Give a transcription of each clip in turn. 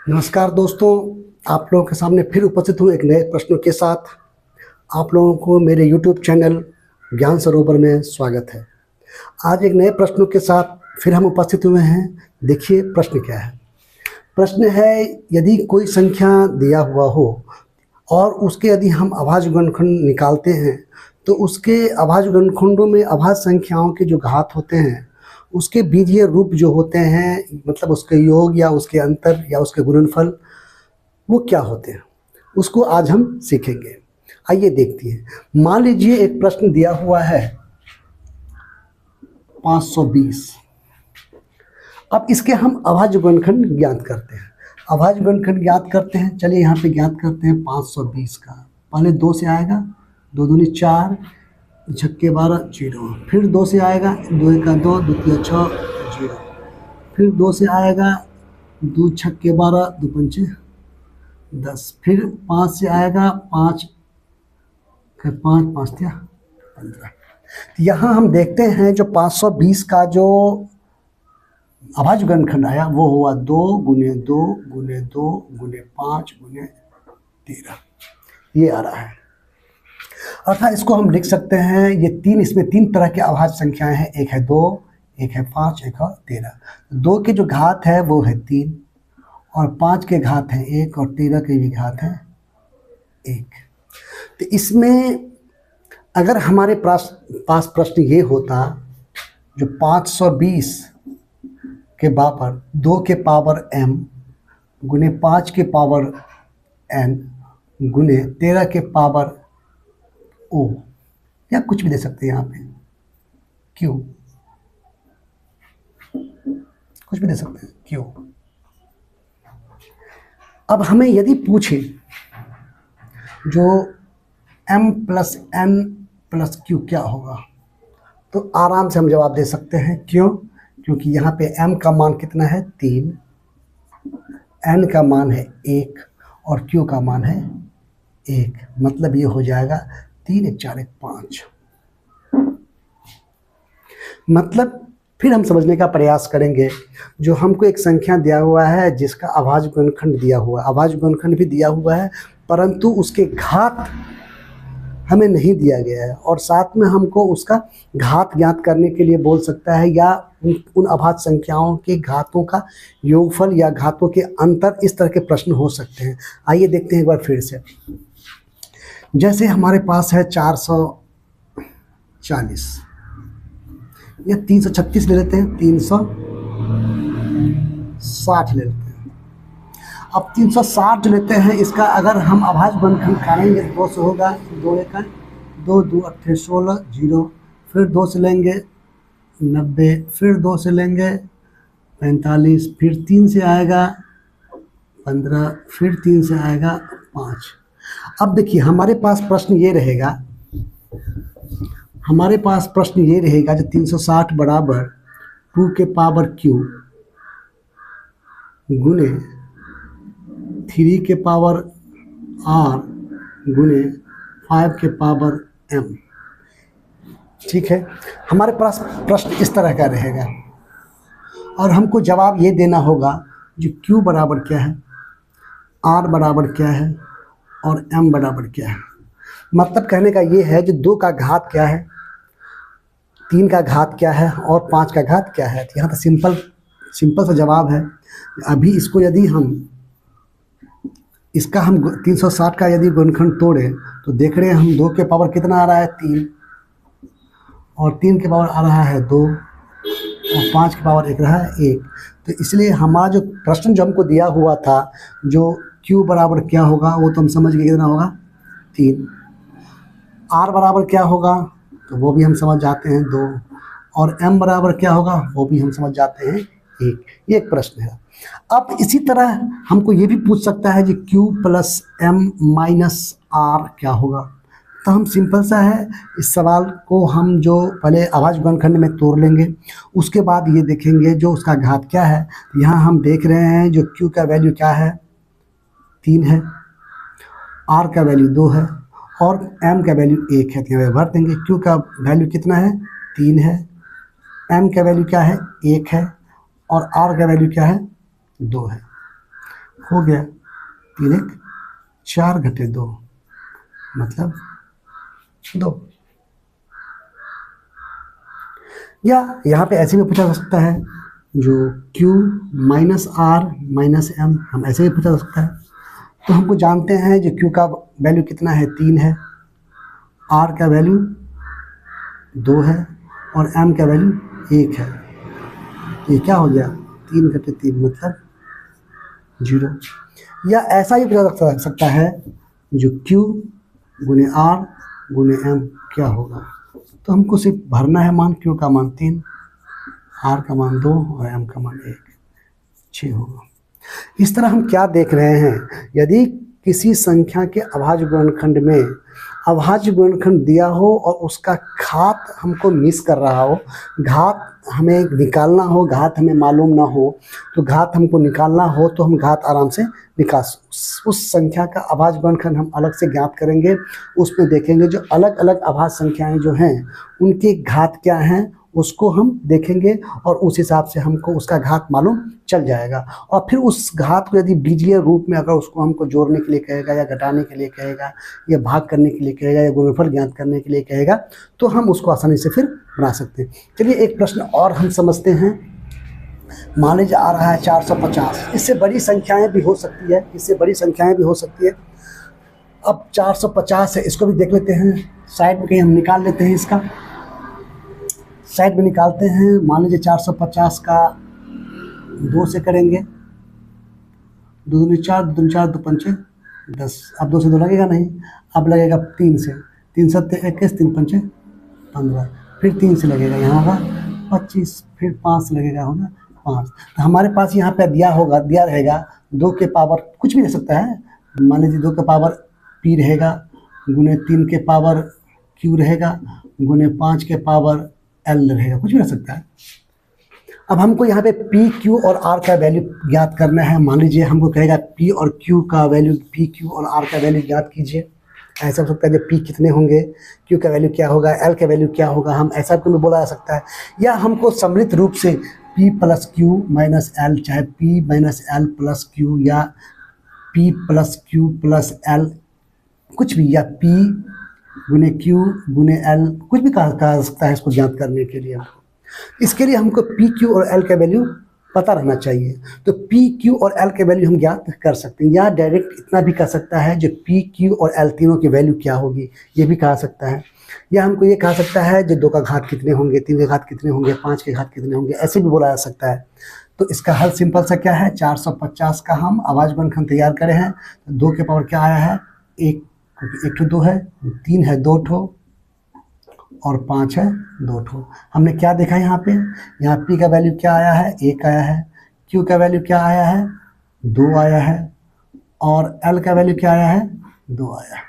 नमस्कार दोस्तों, आप लोगों के सामने फिर उपस्थित हूँ एक नए प्रश्नों के साथ। आप लोगों को मेरे YouTube चैनल ज्ञान सरोवर में स्वागत है। आज एक नए प्रश्नों के साथ फिर हम उपस्थित हुए हैं। देखिए प्रश्न क्या है। प्रश्न है, यदि कोई संख्या दिया हुआ हो और उसके यदि हम अभाज्य गुणनखंड निकालते हैं तो उसके अभाज्य गुणनखंडों में अभाज्य संख्याओं के जो घात होते हैं उसके बीजीय रूप जो होते हैं, मतलब उसके योग या उसके अंतर या उसके गुणनफल, वो क्या होते हैं, उसको आज हम सीखेंगे। आइए देखते हैं। मान लीजिए एक प्रश्न दिया हुआ है 520। अब इसके हम अभाज्य गुणनखंड ज्ञात करते हैं। अभाज्य गुणनखंड ज्ञात करते हैं। चलिए यहाँ पे ज्ञात करते हैं 520 का। पहले 2 से आएगा, 2 दूनी 4, छक्के 12 0। फिर 2 से आएगा, 2 एका 2, 2 तिया 6 0। फिर 2 से आएगा, 2 छक्के 12, 2 पंचे 10। फिर 5 से आएगा, 5 5 5 तिया 15। यहाँ हम देखते हैं जो 520 का जो अभाज्य गुणनखंड आया वो हुआ 2 गुने 2 गुने 2 गुने 5 गुने 13, ये आ रहा है। अर्थात इसको हम लिख सकते हैं, ये तीन, इसमें 3 तरह के अभाज्य संख्याएं हैं। एक है 2, एक है 5, एक है 13। 2 के जो घात है वो है 3, और 5 के घात है 1, और 13 के भी घात है 1। तो इसमें अगर हमारे पास प्रश्न ये होता, जो 520 के बराबर 2 के पावर m गुने 5 के पावर n गुने 13 के पावर o, या कुछ भी दे सकते हैं यहाँ पे q, कुछ भी दे सकते हैं q। अब हमें यदि पूछे जो m plus n plus q क्या होगा, तो आराम से हम जवाब दे सकते हैं। क्यों? क्योंकि यहाँ पे m का मान कितना है 3, n का मान है 1 और q का मान है 1। मतलब ये हो जाएगा 3 1 4 1 5। मतलब फिर हम समझने का प्रयास करेंगे। जो हमको एक संख्या दिया हुआ है जिसका अभाज्य गुणनखंड दिया हुआ है, अभाज्य गुणनखंड भी दिया हुआ है, परंतु उसके घात हमें नहीं दिया गया है, और साथ में हमको उसका घात ज्ञात करने के लिए बोल सकता है, या उन अभाज्य संख्याओं के घातों का योगफल या घातों के अंतर, इस तरह के प्रश्न हो सकते हैं। आइए देखते हैं एक बार फिर से। जैसे हमारे पास है 440 या 336 ले लेते हैं, 360 ले लेते हैं। अब 360 लेते हैं, इसका अगर हम अभाज्य गुणनखंड निकालेंगे तो 2 से होगा, 2 एका 2, 2 अट्ठे 16 0। फिर 2 से लेंगे 90, फिर 2 से लेंगे 45, फिर 3 से आएगा 15, फिर 3 से आएगा 5। अब देखिए हमारे पास प्रश्न ये रहेगा, जो 360 बराबर 2 के पावर q गुने 3 के पावर r गुने 5 के पावर m। ठीक है, हमारे पास प्रश्न इस तरह का रहेगा, और हमको जवाब ये देना होगा जो q बराबर क्या है, r बराबर क्या है, और m बराबर क्या है। मतलब कहने का ये है जो 2 का घात क्या है, 3 का घात क्या है, और 5 का घात क्या है। यहाँ तो सिंपल सा जवाब है। अभी इसको यदि हम 360 का यदि गुणनखंड तोड़े तो देख रहे हैं हम 2 के पावर कितना आ रहा है 3, और 3 के पावर आ रहा है 2, और 5 के पावर 1 रहा है 1। तो इसलिए हमारा जो प्रश्न जो हमको दिया हुआ था, जो q बराबर क्या होगा वो तो हम समझ गए, कितना होगा 3। r बराबर क्या होगा तो वो भी हम समझ जाते हैं 2, और m बराबर क्या होगा वो भी हम समझ जाते हैं 1। ये एक प्रश्न है। अब इसी तरह हमको ये भी पूछ सकता है कि q plus m minus r क्या होगा। तो हम सिंपल सा है, इस सवाल को हम जो पहले अभाज्य गुणनखंड में तोड़ लेंगे, उसके बाद ये देखेंगे जो उसका घात क्या है। यहाँ हम देख रहे हैं जो q का वैल्यू क्या है 3 है, r का वैल्यू 2 है, और m का वैल्यू 1 है। तो यहाँ भर देंगे, q का वैल्यू कितना है 3 है, m का वैल्यू क्या है 1 है, और r का वैल्यू क्या है 2 है। हो गया 3 1 4 घटे 2 मतलब 2। या यहाँ पे ऐसे भी पूछा जा सकता है, जो Q minus R minus M, हम ऐसे भी पूछा जा सकता है। तो हमको जानते हैं जो Q का वैल्यू कितना है 3 है, R का वैल्यू 2 है और M का वैल्यू 1 है। ये क्या हो गया 3 घटे 3 मतलब 0। या ऐसा ही पूछा जा सकता है, जो Q गुने R गुने M क्या होगा। तो हमको सिर्फ भरना है मान, Q का मान 3, R का मान 2 और M का मान 1, 6 होगा। इस तरह हम क्या देख रहे हैं, यदि किसी संख्या के अभाज्य गुणनखंड में अभाज्य गुणनखंड दिया हो और उसका घात हमको मिस कर रहा हो, घात हमें निकालना हो, घात हमें मालूम ना हो, तो घात हमको निकालना हो तो हम घात आराम से निकाल, उस संख्या का अभाज्य गुणनखंड हम अलग से ज्ञात करेंगे। उसमें देखेंगे जो अलग अलग अभाज्य संख्याएं जो हैं उनके घात क्या हैं उसको हम देखेंगे और उस हिसाब से हमको उसका घात मालूम चल जाएगा। और फिर उस घात को यदि बीजीय रूप में अगर उसको हमको जोड़ने के लिए कहेगा या घटाने के लिए कहेगा या भाग करने के लिए कहेगा या गुणनफल ज्ञात करने के लिए कहेगा तो हम उसको आसानी से फिर बना सकते हैं। चलिए एक प्रश्न और हम समझते हैं। मान लीजिए आ रहा है 450, इससे बड़ी संख्याएं भी हो सकती है, इससे बड़ी संख्याएं भी हो सकती है। अब 450 है, इसको भी देख लेते हैं, साइड में कहीं हम निकाल लेते हैं, इसका साइड में निकालते हैं। मान लीजिए 450 का 2 से करेंगे, 2 दूनी 4, 2 दूनी 4, 2 पंचे 10। अब 2 से 2 लगेगा नहीं, अब लगेगा 3 से, 3 सत्ते 21, 3 पंचे 15, फिर 3 से लगेगा, यहाँ होगा 25, फिर 5 से लगेगा, होगा 5। तो हमारे पास यहाँ पे दिया रहेगा 2 के पावर कुछ भी रह सकता है। मान लीजिए 2 के पावर P रहेगा, गुने 3 के पावर Q रहेगा, गुने 5 के पावर L रहेगा, कुछ भी रह सकता है। अब हमको यहाँ पे P, Q और R का वैल्यू ज्ञात करना है। मान लीजिए हमको कहेगा P और Q का वैल्यू, P, Q और R का वैल्यू ज्ञात कीजिए। ऐसा हो सकता है कि P कितने होंगे, Q का वैल्यू क्या होगा, L का वैल्यू क्या होगा, हम ऐसा भी बोला जा सकता है। या हमको सम्मिलित रूप से P plus Q minus L, चाहे P minus L plus Q या P plus Q plus L, कुछ भी, या P गुने Q गुने L, कुछ भी कहा सकता है इसको ज्ञात करने के लिए। इसके लिए हमको P, Q और L का वैल्यू पता रहना चाहिए। तो P, Q और L के वैल्यू हम ज्ञात कर सकते हैं। या डायरेक्ट इतना भी कह सकता है जो P, Q और L तीनों की वैल्यू क्या होगी, ये भी कहा सकता है। या हमको ये कहा सकता है जो 2 का घात कितने होंगे, 3 के घात कितने होंगे, 5 के घात कितने होंगे, ऐसे भी बोला जा सकता है। तो इसका हल सिंपल सा क्या है, 450 का हम अभाज्य गुणनखंड तैयार करे हैं। 2 के पावर क्या आया है 1, क्योंकि 1 ठो 2 है, 3 है 2 ठो और 5 है 2 ठो। हमने क्या देखा यहाँ पे, यहाँ P का वैल्यू क्या आया है 1 आया है, Q का वैल्यू क्या आया है 2 आया है और L का वैल्यू क्या आया है 2 आया है।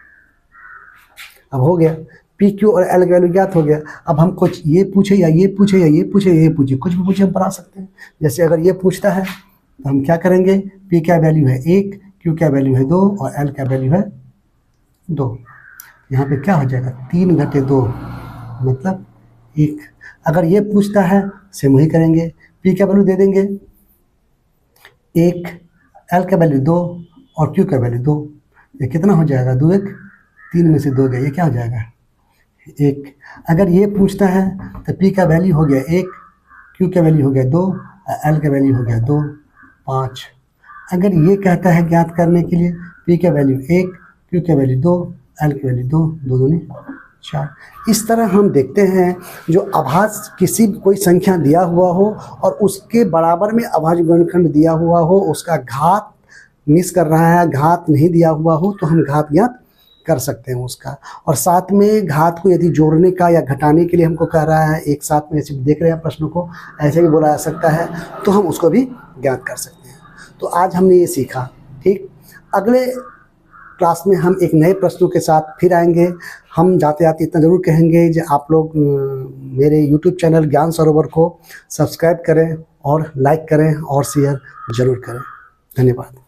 अब हो गया P, Q और L का वैल्यू ज्ञात हो गया। अब हम कुछ ये पूछे या ये पूछे या ये पूछे या ये पूछे, कुछ भी पूछे हम बना सकते हैं। जैसे अगर ये पूछता है तो हम क्या करेंगे, P का वैल्यू है 1, Q का वैल्यू है 2 और L का वैल्यू है 2। यहाँ पे क्या हो जाएगा 3 घटे 2 मतलब 1। अगर ये पूछता है सेम वही करेंगे, P का वैल्यू दे देंगे 1, L का वैल्यू 2 और Q का वैल्यू 2। ये कितना हो जाएगा 2 1, 3 में से 2 गया, ये क्या हो जाएगा 1। अगर ये पूछता है तो P का वैल्यू हो गया 1, Q का वैल्यू हो गया 2 और L का वैल्यू हो गया 2, 5। अगर ये कहता है ज्ञात करने के लिए P का वैल्यू 1, Q का वैल्यू 2, L की वैल्यू 2, 2 दूनी 4। इस तरह हम देखते हैं जो अभाज्य किसी कोई संख्या दिया हुआ हो और उसके बराबर में अभाज्य गुणनखंड दिया हुआ हो, उसका घात मिस कर रहा है, घात नहीं दिया हुआ हो, तो हम घात ज्ञात कर सकते हैं उसका। और साथ में घात को यदि जोड़ने का या घटाने के लिए हमको कह रहा है एक साथ में, ऐसे देख रहे हैं प्रश्नों को, ऐसे भी बोला जा सकता है, तो हम उसको भी ज्ञात कर सकते हैं। तो आज हमने ये सीखा। ठीक, अगले क्लास में हम एक नए प्रश्नों के साथ फिर आएंगे। हम जाते जाते इतना ज़रूर कहेंगे कि आप लोग मेरे YouTube चैनल ज्ञान सरोवर को सब्सक्राइब करें और लाइक करें और शेयर ज़रूर करें। धन्यवाद।